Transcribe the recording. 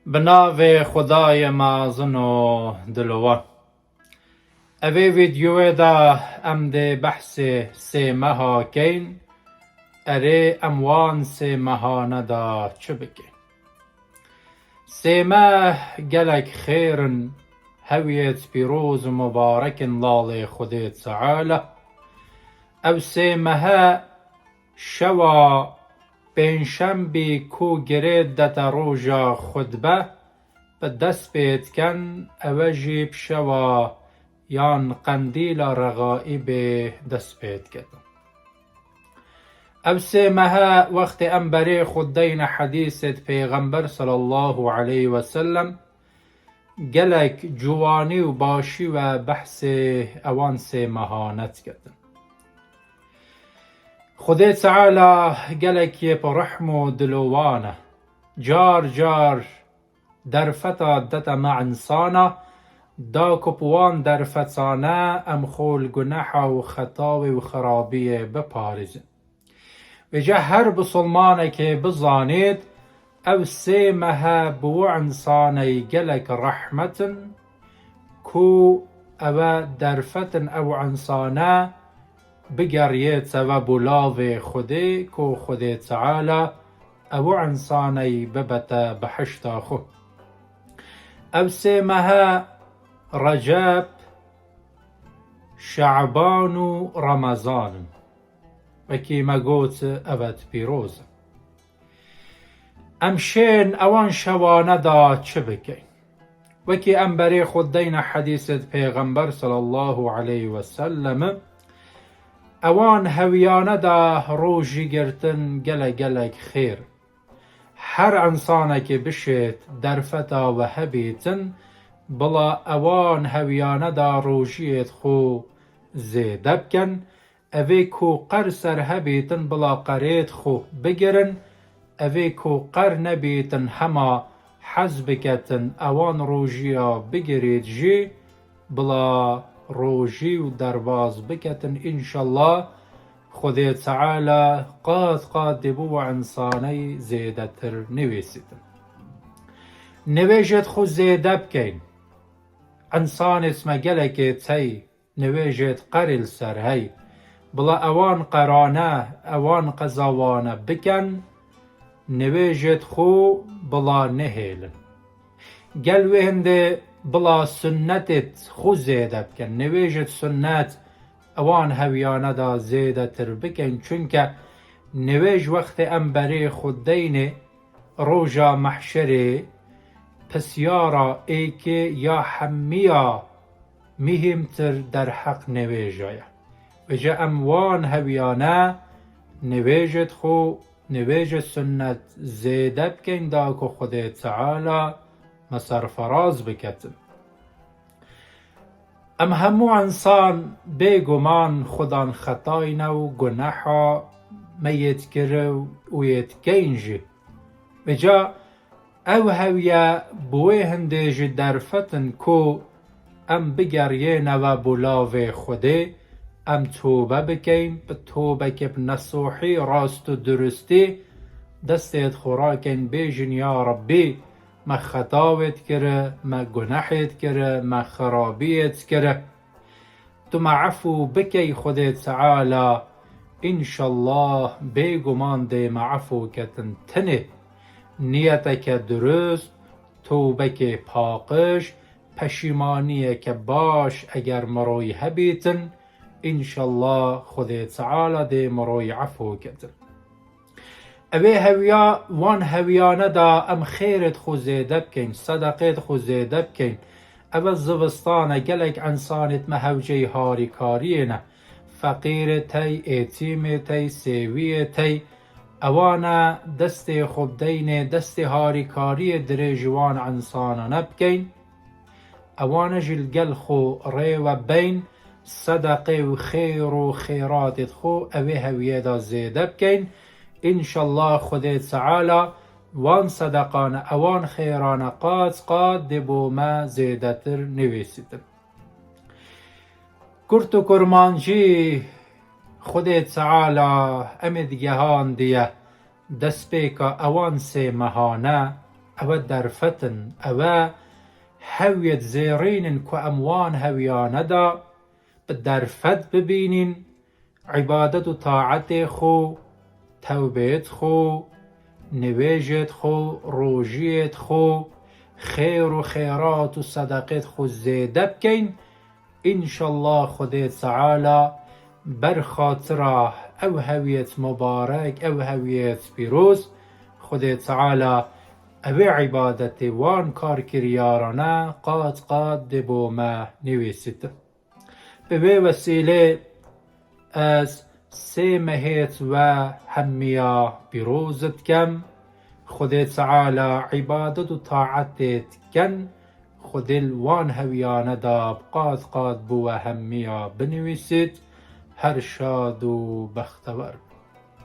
به نام خدای مازن و دلوان. اوی ویدیو دا ام ده بحث سه ماه کین اره اموان سه ماه ندا چه بکن. سه ماه گلک خیرن هویت پیروز مبارک لال خدای تعالی. او سه ماه شوا پنجشنبه کو گرید دتا روژا خطبه به دست بید کن اوجیب شوا یان قندیل رغائب دست بید کن. او سه ماه وقت انبری خود دین حدیثت پیغمبر صلی الله علیه و سلم گلک جوانی و باشی و بحث اوان سه ماهانت کردن. خدای تعالی گلکی پر رحم و دلوانه جار جار در فتا دتا مع انسانه دا کپوان در فتانه ام خول گناح و خطا و خرابی بپارزن. و جه هر بسلمانه که بزانید او سه ماه بو انسانه گلک رحمتن کو او در فتن او انسانه بگریت و بلاو خودی کو خدای تعالی او انسانی ببتا بحشتا خو. او سه ماه رجب شعبان و رمضان وکی مگوت اوت پیروز. امشین اوان شوانه دا چه بکن وکی انبری خود دین حدیثت پیغمبر صلی الله علیه و سلم اوان هویانه دا روژی گرتن گلک خیر. هر انسانه که بشید در فتا و هبیتن بلا اوان هویانه دا روژیت خو زیده بکن. اوی کو قر سر هبیتن بلا قریت خو بگرن. اوی کو قر نبیتن هما حز بکتن اوان روژیا بگرید جی بلا روژی و درواز بکتن انشالله خدای تعالی قاد بو انسانی زیده تر نویسیدن. نویجت خو زیده بکن. انسان اسم گلک تی نویجت قرل سر هی بلا اوان قرانه اوان قزاوانه بکن نویجت خو بلا نهیلن. گل وهنده بلا سنتت خو زیده بکن. نویجت سنت اوان هویانه دا زیده تر بکن چونکه نویج وقت انبری خود دین روژا محشره پسیارا ایکه یا همیا مهمتر در حق نویجایه و جا اموان هویانه نویجت خو نویج سنت زیده بکن دا که خدای تعالی مسر فراز بکتن. ام همو انسان بیگمان خودان خطاینه و گناحا میت کرو و یت گینجی و جا او هویه بوی هندیج در فتن کو ام بگریه و بلاو خوده ام توبه بکیم به توبه که نصوحی راست و درستی دستت خوراکن بیجن یا ربی ما خطاوت کره ما گناحت کره ما خرابیت کره تو ما عفو بکی خدای تعالی انشالله بیگمان ده ما عفو کتن تنه نیت که درست توبه که پاکش پشیمانی که باش اگر مروی هبیتن انشالله خدای تعالی ده مروی عفو کتن. اوی هویا وان هویانه دا ام خیرت خو زیده بکن صدقیت خو زیده بکن. او زوستانه گلک انسانت مهوجه هاری کارینه فقیر تی ایتیم تی سیوی تی اوانا دست خود دین دست هاری کاری در جوان انسانه بکن. اوانا جلگل خو ری و بین صدقه و خیر و خیراتت خو اوی هویه دا زیده بکن انشالله خدای تعالی وان صدقان اوان خیران قاد دبو ما زیده تر نویسیدن. کرت و کرمانجی خدای تعالی امید گهان دیه دست بیکا اوان سه مهانه او درفتن او هویت زیرین که اموان هویانه دا به درفت ببینین عبادت و طاعت خو، توبیت خو، نویجت خو، روژیت خو، خیر و خیرات و صدقت خو زیده بکن. انشالله خدای تعالی بر خاطره او هویت مبارک او هویت پیروز خدای تعالی او عبادت وان کار کریارانه قاد دبو ما نویسید. به وسیله از سه مهیت و همیا پیروزت کم خدای تعالی عبادت و طاعتت کن خدل وان هویانه داب قاد بو همیا بنویسید. هر شاد و بختور